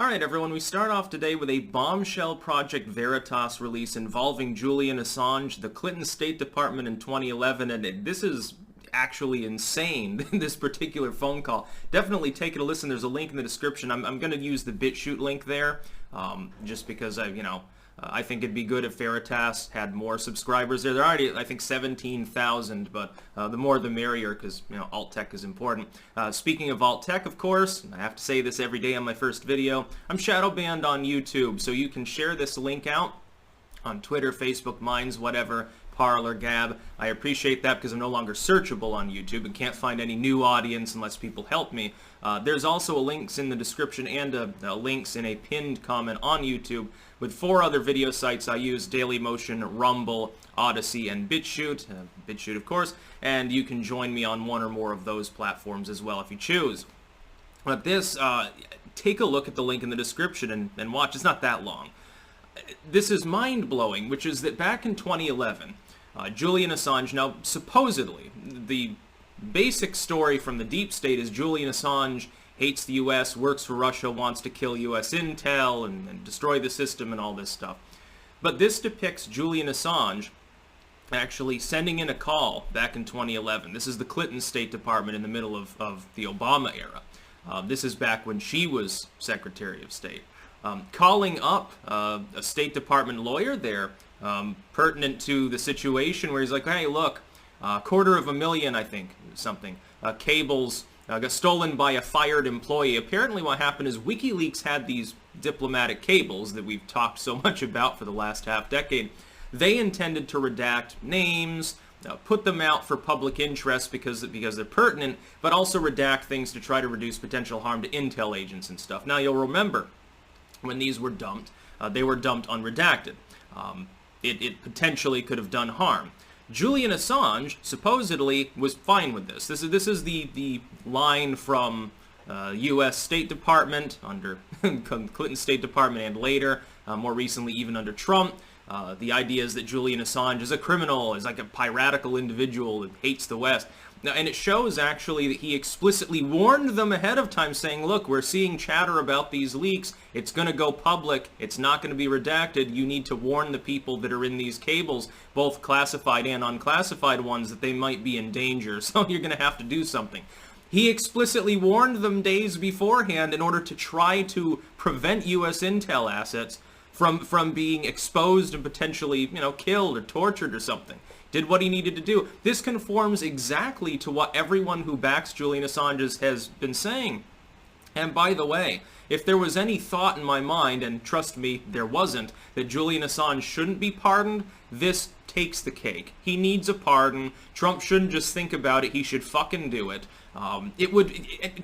Alright everyone, we start off today with a Bombshell Project Veritas release involving Julian Assange, the Clinton State Department in 2011, and this is actually insane, this particular phone call. Definitely take it a listen. There's a link in the description. I'm going to use the BitChute link there, just because I think it'd be good if Veritas had more subscribers there. They're already, I think, 17,000, but the more the merrier, because, alt tech is important. Speaking of alt tech, of course, I have to say this every day on my first video, I'm shadow banned on YouTube, so you can share this link out on Twitter, Facebook, Minds, whatever, Parler, Gab. I appreciate that because I'm no longer searchable on YouTube and can't find any new audience unless people help me. There's also links in the description and links in a pinned comment on YouTube with 4 other video sites I use: Dailymotion, Rumble, Odyssey, and BitChute. BitChute, of course, and you can join me on one or more of those platforms as well if you choose. But take a look at the link in the description and watch. It's not that long. This is mind-blowing, which is that back in 2011, Julian Assange, now supposedly, the basic story from the deep state is Julian Assange hates the U.S., works for Russia, wants to kill U.S. intel and destroy the system and all this stuff. But this depicts Julian Assange actually sending in a call back in 2011. This is the Clinton State Department in the middle of the Obama era. This is back when she was Secretary of State. Calling up a State Department lawyer there, pertinent to the situation, where he's like, hey, look, 250,000, I think, something, cables got stolen by a fired employee. Apparently what happened is WikiLeaks had these diplomatic cables that we've talked so much about for the last half-decade. They intended to redact names, put them out for public interest because they're pertinent, but also redact things to try to reduce potential harm to intel agents and stuff. Now, you'll remember, when these were dumped, they were dumped unredacted. It potentially could have done harm. Julian Assange supposedly was fine with this. This is the line from U.S. State Department under Clinton State Department and later, more recently even under Trump. The idea is that Julian Assange is a criminal, is like a piratical individual that hates the West. Now, and it shows actually that he explicitly warned them ahead of time, saying, look, we're seeing chatter about these leaks. It's going to go public. It's not going to be redacted. You need to warn the people that are in these cables, both classified and unclassified ones, that they might be in danger. So you're going to have to do something. He explicitly warned them days beforehand in order to try to prevent U.S. intel assets from being exposed and potentially, killed or tortured or something. Did what he needed to do. This conforms exactly to what everyone who backs Julian Assange has been saying. And by the way, if there was any thought in my mind, and trust me, there wasn't, that Julian Assange shouldn't be pardoned, this takes the cake. He needs a pardon. Trump shouldn't just think about it. He should fucking do it.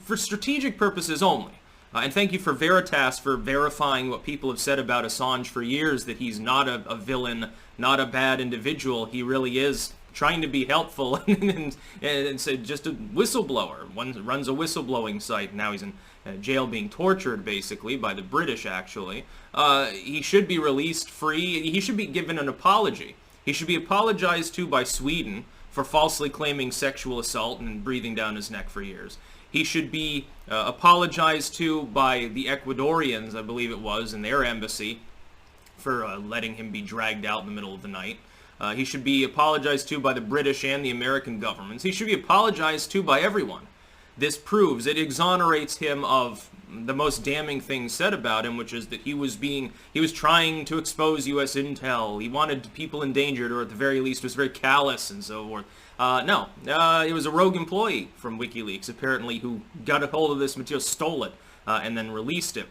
For strategic purposes only. And thank you for Veritas for verifying what people have said about Assange for years, that he's not a villain, not a bad individual. He really is trying to be helpful and so just a whistleblower. One runs a whistleblowing site. Now he's in jail being tortured, basically, by the British, actually. He should be released free. He should be given an apology. He should be apologized to by Sweden for falsely claiming sexual assault and breathing down his neck for years. He should be apologized to by the Ecuadorians, I believe it was, in their embassy for letting him be dragged out in the middle of the night. He should be apologized to by the British and the American governments. He should be apologized to by everyone. This proves, it exonerates him of the most damning thing said about him, which is that he was trying to expose U.S. intel. He wanted people endangered, or at the very least was very callous and so forth. No, it was a rogue employee from WikiLeaks, apparently, who got a hold of this material, stole it, and then released it.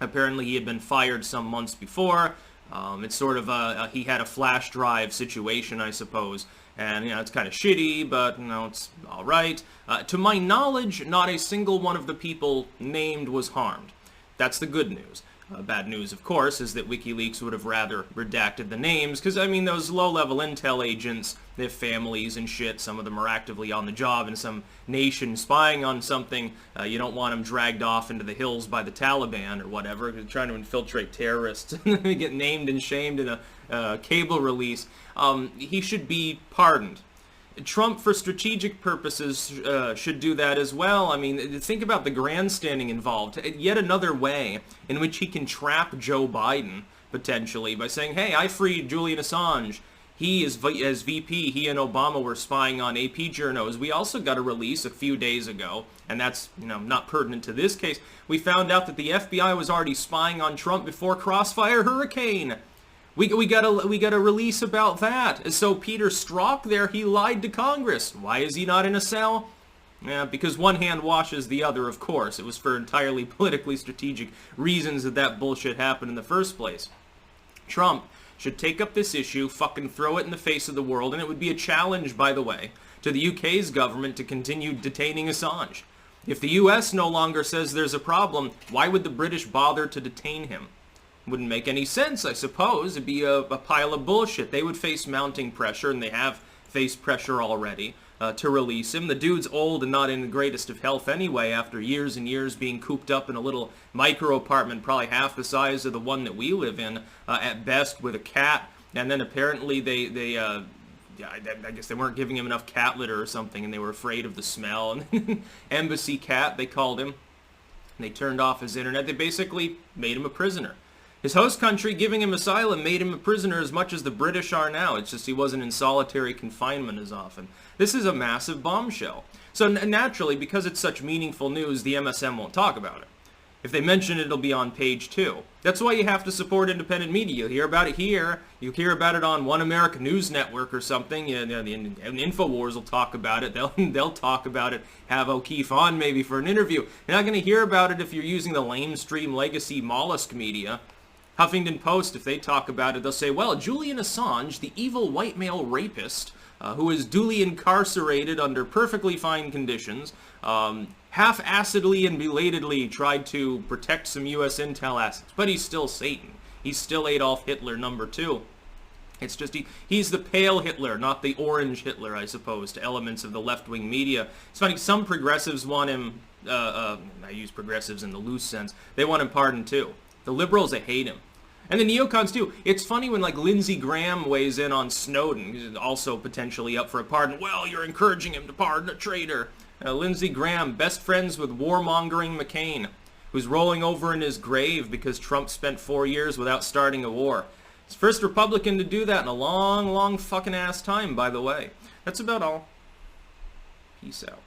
Apparently, he had been fired some months before. It's sort of he had a flash drive situation, I suppose. And, it's kind of shitty, but, it's all right. To my knowledge, not a single one of the people named was harmed. That's the good news. Bad news, of course, is that WikiLeaks would have rather redacted the names, because, those low-level intel agents, they have families and shit. Some of them are actively on the job in some nation spying on something. You don't want them dragged off into the hills by the Taliban or whatever, trying to infiltrate terrorists. They get named and shamed in a cable release. He should be pardoned. Trump, for strategic purposes, should do that as well. I mean, think about the grandstanding involved. Yet another way in which he can trap Joe Biden, potentially, by saying, hey, I freed Julian Assange. He, as VP, he and Obama were spying on AP journos. We also got a release a few days ago, and that's, not pertinent to this case. We found out that the FBI was already spying on Trump before Crossfire Hurricane. We got a release about that. So Peter Strzok there, he lied to Congress. Why is he not in a cell? Yeah, because one hand washes the other, of course. It was for entirely politically strategic reasons that bullshit happened in the first place. Trump should take up this issue, fucking throw it in the face of the world, and it would be a challenge, by the way, to the UK's government to continue detaining Assange. If the US no longer says there's a problem, why would the British bother to detain him? Wouldn't make any sense, I suppose. It'd be a pile of bullshit. They would face mounting pressure, and they have faced pressure already, to release him. The dude's old and not in the greatest of health anyway, after years and years being cooped up in a little micro apartment, probably half the size of the one that we live in, at best, with a cat. And then apparently I guess they weren't giving him enough cat litter or something, and they were afraid of the smell. And embassy cat, they called him. And they turned off his internet. They basically made him a prisoner. His host country, giving him asylum, made him a prisoner as much as the British are now. It's just he wasn't in solitary confinement as often. This is a massive bombshell. So naturally, because it's such meaningful news, the MSM won't talk about it. If they mention it, it'll be on page 2. That's why you have to support independent media. You'll hear about it here. You'll hear about it on One American News Network or something. The InfoWars will talk about it. They'll talk about it. Have O'Keefe on maybe for an interview. You're not going to hear about it if you're using the lamestream legacy mollusk media. Huffington Post, if they talk about it, they'll say, well, Julian Assange, the evil white male rapist, who is duly incarcerated under perfectly fine conditions, half-assedly and belatedly tried to protect some U.S. intel assets. But he's still Satan. He's still Adolf Hitler #2. It's just he's the pale Hitler, not the orange Hitler, I suppose, to elements of the left-wing media. It's funny, some progressives want him, I use progressives in the loose sense, they want him pardoned too. The liberals, they hate him. And the neocons too. It's funny when Lindsey Graham weighs in on Snowden, who's also potentially up for a pardon. Well, you're encouraging him to pardon a traitor. Lindsey Graham, best friends with warmongering McCain, who's rolling over in his grave because Trump spent 4 years without starting a war. He's the first Republican to do that in a long, long fucking ass time, by the way. That's about all. Peace out.